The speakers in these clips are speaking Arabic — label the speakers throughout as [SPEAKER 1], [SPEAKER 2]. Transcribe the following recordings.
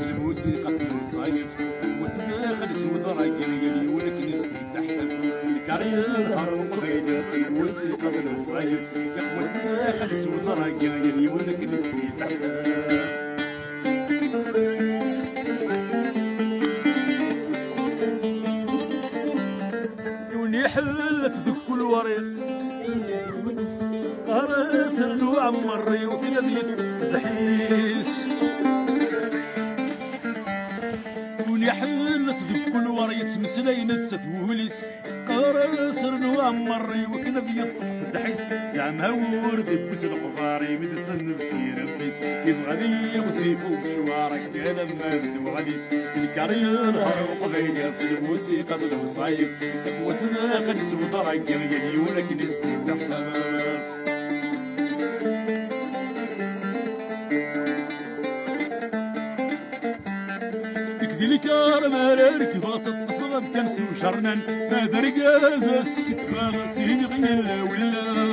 [SPEAKER 1] الموسيقى الوصايف وتداخل سود راجل يلي ولك نسدي تحتف الكارير هرب بين الموسيقى الوصايف وتداخل سود راجل يلي ولك نسدي تحتف يوني حلت ذك الوريق قرص وعمري وكذا بيتدحيس يوني حلت ذك الوريق مسلين تتوليس قرص وعمري وكذا بيتدحيس زعما ورد بس القفاري مدسن بسير بيس يبغى لي وسيفو بشوارك كذا ما بدو غديس الكارير هرب بين الموسيقى الوصايف وسنا خلص وضرق يليونك نسدي تحت الكار مالك ضغط الطفل بكنس وشرنا ما درقاز اسكت فاسين غيلا ولا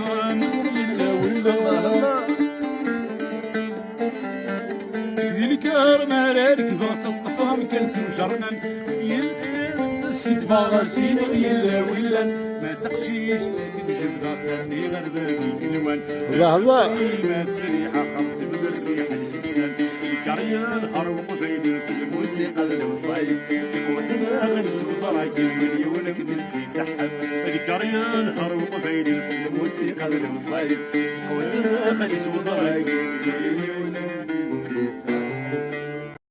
[SPEAKER 1] الكار مالك ضغط الطفل بكنس وشرنا اسكت فاسين غيلا ولا ما تقشيش تكذب ضغط ثاني غربابي الوان الله ما تسريحه خمس بالريح الانسان الكريان هرب بين الموسيقى الوصايف وتداخل سود راجل مليونك نسدي تحب الكريان هرب بين الموسيقى الوصايف وتداخل سود راجل